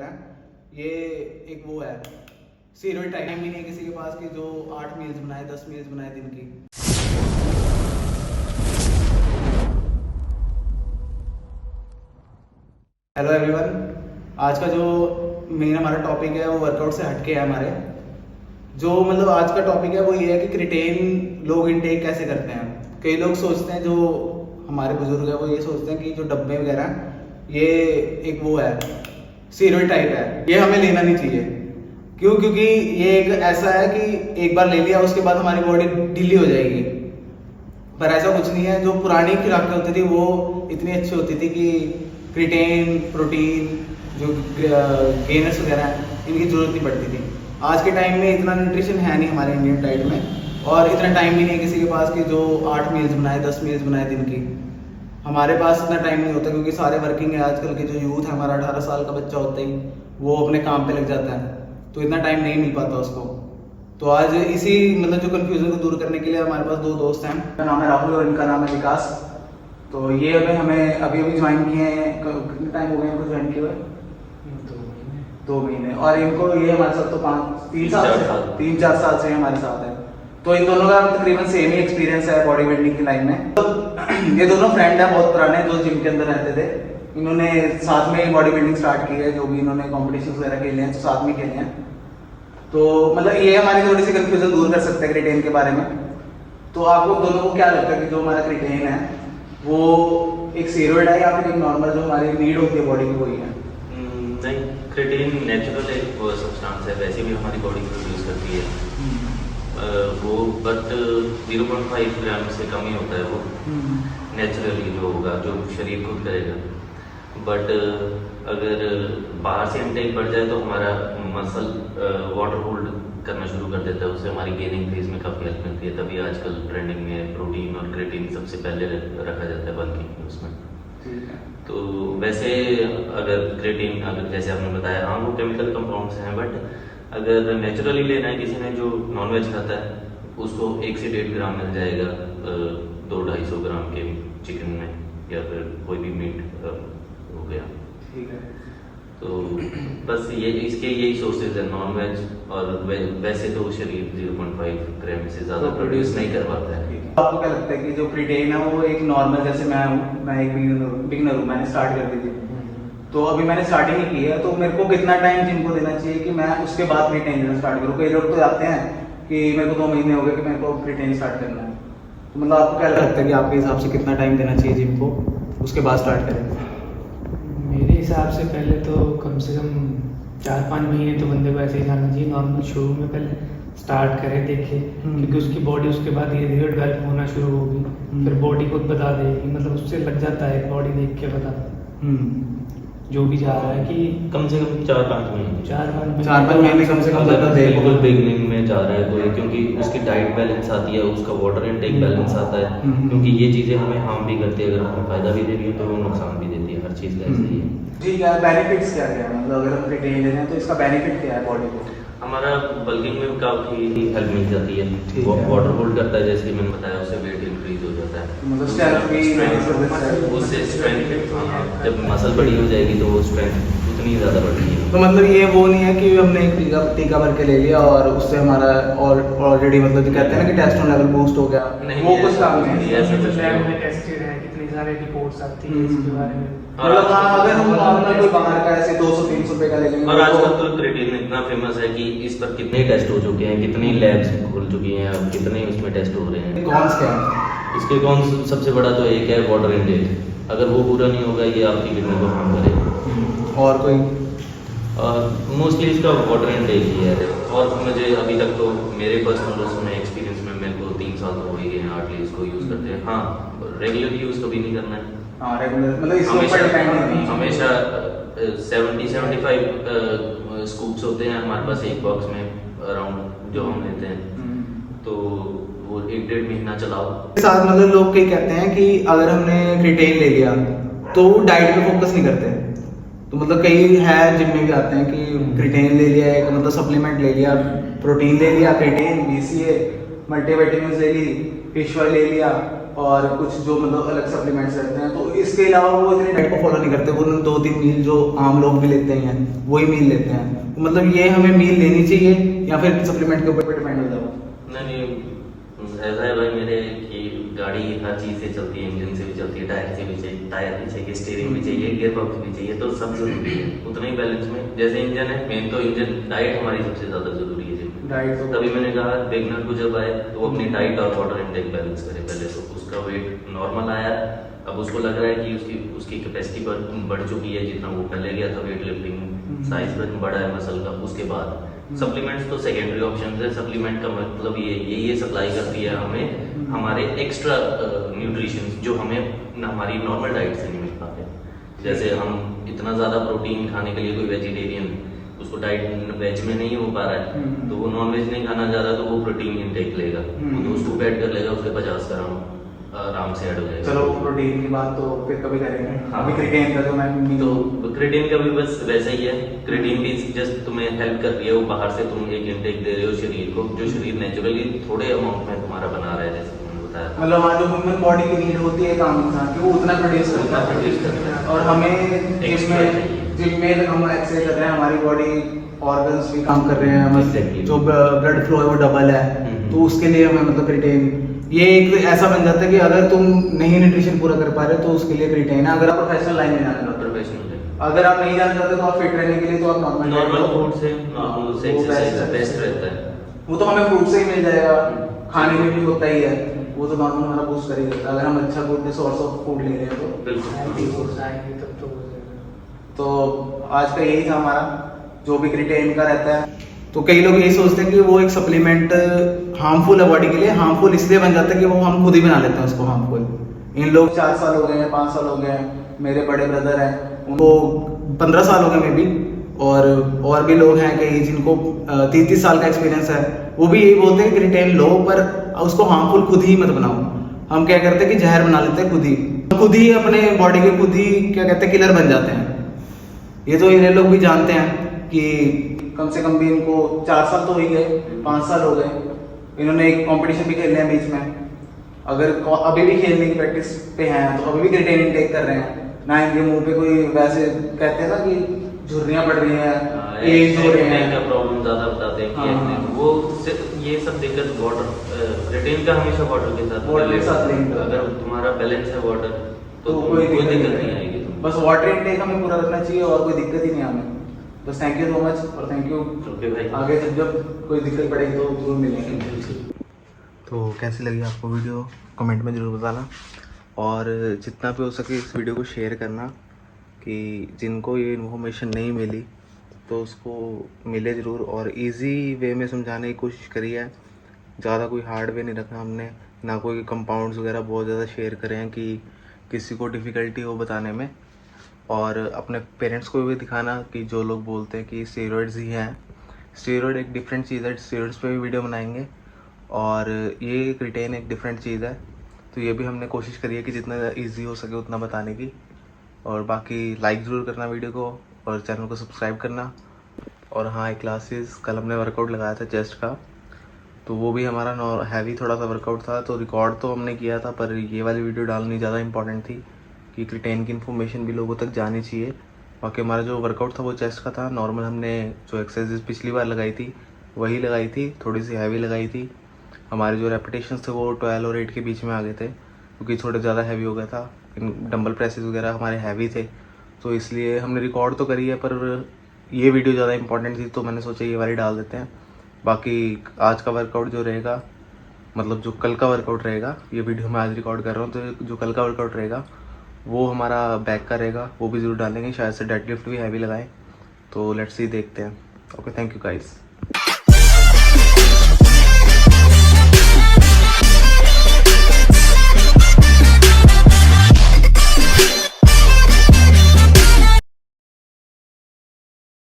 वगैरह ये एक वो है स्टीरॉयड टाइम भी नहीं है किसी के पास कि जो 8 मील्स बनाए 10 मील्स बनाए दिन की। हेलो एवरीवन, आज का जो मेन हमारा टॉपिक है वो वर्कआउट से हटके है हमारे। जो मतलब आज का टॉपिक है वो ये है कि क्रिएटिन लोग इनटेक कैसे करते हैं। कई लोग सोचते हैं, जो हमारे बुजुर्ग है वो ये सोचते हैं कि जो डब्बे वगैरह ये एक वो है स्टीरॉयड टाइप है, ये हमें लेना नहीं चाहिए। क्यों? क्योंकि ये एक ऐसा है कि एक बार ले लिया उसके बाद हमारी बॉडी ढीली हो जाएगी, पर ऐसा कुछ नहीं है। जो पुरानी खुराकें होती थी वो इतनी अच्छी होती थी कि क्रिएटिन, प्रोटीन, जो गेनर्स वगैरह हैं इनकी ज़रूरत नहीं पड़ती थी। आज के टाइम में इतना न्यूट्रिशन है नहीं हमारे इंडियन डाइट में, और इतना टाइम भी नहीं है किसी के पास कि जो 8 मील्स बनाए 10 मील्स बनाए दिन की। हमारे पास इतना टाइम नहीं होता क्योंकि सारे वर्किंग है। आजकल के जो यूथ है, हमारा 18 साल का बच्चा होता ही वो अपने काम पे लग जाता है, तो इतना टाइम नहीं मिल पाता उसको। तो आज इसी मतलब जो कन्फ्यूजन को दूर करने के लिए हमारे पास दो दोस्त हैं। मेरा नाम है राहुल और इनका नाम है विकास। तो ये हमें अभी ज्वाइन किए हैं। कितना टाइम हो गया इनको ज्वाइन किए हुए? 2 महीने। और इनको ये हमारे साथ तो 3-4 साल से हमारे साथ है। तो इन दोनों का तकरीबन सेम ही एक्सपीरियंस है बॉडी बिल्डिंग की लाइन में। तो ये दोनों फ्रेंड हैं बहुत पुराने, जो जिम के अंदर रहते थे। इन्होंने साथ में बॉडी बिल्डिंग स्टार्ट की है, जो भी इन्होंने कॉम्पिटिशन वगैरह खेले हैं तो साथ में खेले हैं। तो मतलब ये हमारी थोड़ी सी कंफ्यूजन दूर कर सकते हैं क्रिएटिन के बारे में। तो आपको दोनों को क्या लगता है कि जो हमारा क्रिएटिन है वो एक स्टेरॉइड है या फिर एक नॉर्मल जो हमारी नीड होती है बॉडी की वही है? नहीं, क्रिएटिन नेचुरल एक सब्सटेंस है, वैसे भी हमारी बॉडी प्रोड्यूस करती है वो, बट 0.5 ग्राम से कम ही होता है वो नेचुरली जो होगा, जो शरीर खुद करेगा। बट अगर बाहर से इनटेक बढ़ जाए तो हमारा मसल वाटर होल्ड करना शुरू कर देता है, उससे हमारी गेनिंग फेज में काफ़ी हेल्प मिलती है। तभी आजकल ट्रेंडिंग में प्रोटीन और क्रिएटिन सबसे पहले रखा जाता है बल्किंग उसमें। तो वैसे अगर क्रिएटिन, अगर जैसे आपने बताया, हाँ वो केमिकल कंपाउंड्स हैं, बट अगर नेचुरली लेना है किसी ने जो नॉनवेज खाता है उसको 1 से 1.5 ग्राम मिल जाएगा 200-250 ग्राम के चिकन में, या फिर कोई भी मीट हो गया। ठीक है। तो बस ये इसके यही सोर्सेज है, नॉनवेज और वैसे तो शरीर 0.5 ग्राम से ज़्यादा प्रोड्यूस नहीं कर पाता है। आपको क्या लगता है कि जो क्रिएटिन है वो एक नॉर्मल, जैसे मैं एक बिगिनर हूँ, मैंने स्टार्ट कर दी थी, तो अभी मैंने स्टार्टिंग ही की है, तो मेरे को कितना टाइम जिम को देना चाहिए कि मैं उसके बाद क्रिएटिन लेना स्टार्ट करूँ? कई लोग तो जाते हैं कि मेरे को 2 महीने हो गए कि मेरे को क्रिएटिन स्टार्ट करना है। तो मतलब आपको क्या लगता है कि आपके हिसाब से कितना टाइम देना चाहिए जिम को, उसके बाद स्टार्ट करें? मेरे हिसाब से पहले तो कम से कम 4-5 महीने तो बंदे को ऐसे ही जाना चाहिए नॉर्मल। शुरू में पहले स्टार्ट करे, देखे, क्योंकि उसकी बॉडी उसके बाद धीरे धीरे डेवलप होना शुरू होगी, फिर बॉडी खुद बता देगी। मतलब उससे लग जाता है बॉडी देख के पता जो भी जा रहा है कि कम से कम 4-5 महीने 4-5 महीने कम से कम बिल्कुल बिगिनिंग में जा रहा है कोई, क्योंकि उसकी डाइट बैलेंस आती है, उसका वाटर इनटेक बैलेंस आता है, क्योंकि ये चीज़ें हमें हार्म भी करती है। अगर हमें फायदा भी दे रही है तो वो नुकसान भी देती है, हर चीज़ का ऐसे ही है। जी, क्या बेनिफिट्स क्या है? मतलब अगर हम क्रिएटिन ले रहे हैं तो इसका बेनिफिट क्या है बॉडी को? हमारा बल्किंग में काफ़ी हेल्प मिल जाती है, वो वाटर होल्ड करता है, जैसे कि मैंने बताया, उससे वेट इंक्रीज हो जाता है, मतलब स्ट्रेंथ भी, उससे स्ट्रेंथ, जब मसल बड़ी हो जाएगी तो वो स्ट्रेंथ उतनी ज़्यादा बढ़ती है। तो मतलब ये वो नहीं है कि हमने एक टीका भर के ले लिया और उससे हमारा और ऑलरेडी मतलब जो कहते हैं ना कि टेस्टोस्टेरोन लेवल बूस्ट हो गया, वो कुछ काम नहीं है। ऐसे तो लैब में टेस्टेड है, कितनी सारी रिपोर्ट्स आती है इसके बारे में। मतलब अगर हम नॉर्मल कोई बाहर का ऐसे 200-300 रुपए का ले लेंगे, और आजकल तो क्रिएटिन इतना फेमस है कि इस पर कितने टेस्ट हो चुके हैं, कितनी लैब्स खुल चुकी हैं, अब कितने उसमें टेस्ट हो रहे हैं। कौन क्या है इसके कौन सबसे बड़ा तो एक है वाटर इनटेक। अगर वो पूरा नहीं होगा ये आपकी किडनी को हार्म करेगा। और कोई? मोस्टली इसका वाटर इनटेक ही है। और मुझे अभी तक तो मेरे पर्सनल उसमें एक्सपीरियंस में मेरे को 3 साल तो हो ही गए हैं आर्टली इसको यूज़ करते हैं। हाँ, रेगुलर यूज़ कभी नहीं करना है। हाँ, रेगुलर मतलब इसके ऊपर डिपेंड नहीं है। हमेशा 70-75 स्कूप्स होते हैं हमारे पास एक बॉक्स में अराउंड, जो हम लेते हैं, तो वो 1-1.5 महीना चलाओ। साथ मतलब लोग कई कहते हैं कि अगर हमने क्रिएटिन ले लिया तो डाइट पे फोकस नहीं करते। तो मतलब कई है जिम में भी आते हैं कि क्रिएटिन ले लिया, एक मतलब सप्लीमेंट ले लिया, प्रोटीन ले लिया, क्रिएटिन, BCA, मल्टीविटामिन ले ली, फिश ऑयल ले लिया, और कुछ जो मतलब अलग सप्लीमेंट्स रहते हैं। तो इसके अलावा वो इतनी डाइट को फॉलो नहीं करते, वो 2-3 मील जो आम लोग भी लेते हैं वही मील लेते हैं। तो मतलब ये हमें मील लेनी चाहिए या फिर सप्लीमेंट के ऊपर डिपेंड हो जाओ? नहीं, ऐसा है भाई मेरे कि गाड़ी हर चीज़ से चलती है, इंजन से भी चलती है, टायर से भी चाहिए, टायर भी चाहिए, स्टीयरिंग भी चाहिए, गियर बॉक्स भी चाहिए, तो सब जरूरी है उतना ही बैलेंस में। जैसे इंजन है मेन, तो इंजन डाइट हमारी सबसे ज़्यादा जरूरी है जिम में। डाइट तभी मैंने कहा बिगनर को जब आए तो वो अपनी डाइट और वाटर इनटेक बैलेंस करे। पहले तो उसका वेट नॉर्मल आया, अब उसको लग रहा है कि उसकी कैपेसिटी बढ़ चुकी है, जितना वो पहले गया था वेट लिफ्टिंग, साइज बढ़ा है मसल का। उसके बाद सप्लीमेंट्स तो सेकेंडरी ऑप्शन है। सप्लीमेंट का मतलब ये सप्लाई करती है हमें हमारे एक्स्ट्रा न्यूट्रिशन जो हमें हमारी नॉर्मल डाइट से नहीं मिल पाते। जैसे हम इतना ज़्यादा प्रोटीन खाने के लिए कोई वेजिटेरियन उसको डाइट वेज में नहीं हो पा रहा है, तो वो नॉन वेज नहीं खाना चाहता, तो वो प्रोटीन इंटेक लेगा, तो उसको ऐड कर लेगा, उसके 50 ग्राम आराम से ऐड हो जाएगा। चलो प्रोटीन की बात तो फिर कभी करेंगे। हाँ। अभी क्रिकेट का जो मैं तो क्रिएटिन का भी बस वैसा ही है। क्रिएटिन भी जस्ट तुम्हें हेल्प कर रही है, वो बाहर से तुम एक इंटेक दे रहे हो शरीर को, जो शरीर नेचुरली थोड़े अमाउंट में तुम्हारा बना रहा है, जैसे तुमने बताया। मतलब हमारी जो ह्यूमन बॉडी की नीड होती है काम इंसान की, वो उतना प्रोड्यूस करता है। और हमें जिम में हम एक्सरसाइज कर रहे हैं, हमारी बॉडी ऑर्गन्स भी काम कर रहे हैं, मतलब जो ब्लड फ्लो है वो डबल है, तो उसके लिए हमें मतलब क्रिएटिन ये एक ऐसा बन जाता है कि अगर तुम नहीं न्यूट्रिशन पूरा कर पा रहे तो उसके लिए क्रिएटिन है। अगर आप प्रोफेशनल लाइन में जाना चाहते हो, प्रोफेशनल अगर आप नहीं जाना चाहते तो आप फिट रहने के लिए तो आप नॉर्मल फूड से एक्सरसाइज बेस्ट रहता है। वो तो हमें फूड से ही मिल जाएगा, खाने में भी होता ही है, वो तो नॉर्मल हमारा बूस्ट कर ही देता है। अगर हम अच्छा फूड सोर्स ऑफ फूड ले रहे हैं तो बिल्कुल। तो आज का यही था हमारा, जो भी क्रिएटिन का रहता है। तो कई लोग यही सोचते हैं कि वो एक सप्लीमेंट हार्मफुल है बॉडी के लिए। हार्मफुल इसलिए बन जाता है कि वो हम खुद ही बना लेते हैं उसको हार्मफुल। इन लोग 4 साल हो गए हैं, 5 साल हो गए हैं, मेरे बड़े ब्रदर हैं उनको 15 साल हो गए में भी, और भी लोग हैं कई जिनको 30 साल का एक्सपीरियंस है, वो भी यही बोलते हैं कि क्रिएटिन लो, पर उसको हार्मफुल खुद ही मत बनाओ। हम क्या करते हैं कि जहर बना लेते हैं खुद ही अपने बॉडी के खुद ही क्या कहते हैं किलर बन जाते हैं। ये तो ये लोग भी जानते हैं कि कम से कम भी इनको 4 साल तो हो ही गए, 5 साल हो गए, इन्होंने एक कंपटीशन भी खेलने हैं बीच में। अगर अभी भी खेलने की प्रैक्टिस पे हैं तो अभी भी क्रिएटिन इनटेक कर रहे हैं ना। इनके मुंह पे कोई वैसे कहते हैं ना कि झुर्रियां पड़ रही हैं, एज हो रहे हैं, का प्रॉब्लम ज्यादा बताते हैं कि वो ये सब दिक्कत वाटर क्रिएटिन का हमेशा वाटर के साथ लिंक। अगर तुम्हारा बैलेंस है वाटर तो कोई दिक्कत नहीं आएगी। बस वाटर इनटेक हमें पूरा रखना चाहिए और कोई दिक्कत ही नहीं हमें। बस थैंक यू सो मच, और थैंक यू। आगे जब कोई दिक्कत पड़ेगी तो जरूर मिलेंगे। तो कैसी लगी आपको वीडियो कमेंट में ज़रूर बताना, और जितना भी हो सके इस वीडियो को शेयर करना कि जिनको ये इन्फॉर्मेशन नहीं मिली तो उसको मिले ज़रूर। और इजी वे में समझाने की कोशिश करी है, ज़्यादा कोई हार्ड वे नहीं रखा हमने, ना कोई कंपाउंड्स वगैरह बहुत ज़्यादा शेयर करें हैं कि किसी को डिफ़िकल्टी हो बताने में। और अपने पेरेंट्स को भी दिखाना कि जो लोग बोलते हैं कि स्टेरॉइड्स ही हैं, स्टेरॉइड एक डिफरेंट चीज़ है, स्टेरॉइड्स पे भी वीडियो बनाएंगे, और ये क्रिएटिन एक डिफरेंट चीज़ है। तो ये भी हमने कोशिश करी है कि जितना इजी हो सके उतना बताने की। और बाकी लाइक ज़रूर करना वीडियो को, और चैनल को सब्सक्राइब करना। और हाँ, एक क्लासेस कल हमने वर्कआउट लगाया था चेस्ट का, तो वो भी हमारा हैवी थोड़ा सा वर्कआउट था, तो रिकॉर्ड तो हमने किया था, पर ये वाली वीडियो डालनी ज़्यादा इंपॉर्टेंट थी कि क्रिएटिन की इन्फॉर्मेशन भी लोगों तक जानी चाहिए। बाकी हमारा जो वर्कआउट था वो चेस्ट का था। नॉर्मल हमने जो एक्सरसाइज पिछली बार लगाई थी वही लगाई थी, थोड़ी सी हैवी लगाई थी। हमारे जो रेपिटेशंस थे वो 12 और 8 के बीच में आ गए थे, क्योंकि थोड़े ज़्यादा हैवी हो गया था। डंबल प्रेसेस वगैरह हमारे हैवी थे, तो इसलिए हमने रिकॉर्ड तो करी है, पर ये वीडियो ज़्यादा इंपॉर्टेंट थी तो मैंने सोचा ये वाली डाल देते हैं। बाकी आज का वर्कआउट जो रहेगा, मतलब जो कल का वर्कआउट रहेगा, ये वीडियो मैं आज रिकॉर्ड कर रहा हूँ, तो जो कल का वर्कआउट रहेगा वो हमारा बैक का रहेगा, वो भी ज़रूर डालेंगे। शायद से डेडलिफ्ट भी हैवी लगाएं, तो लेट्स सी, देखते हैं। Okay, thank you guys.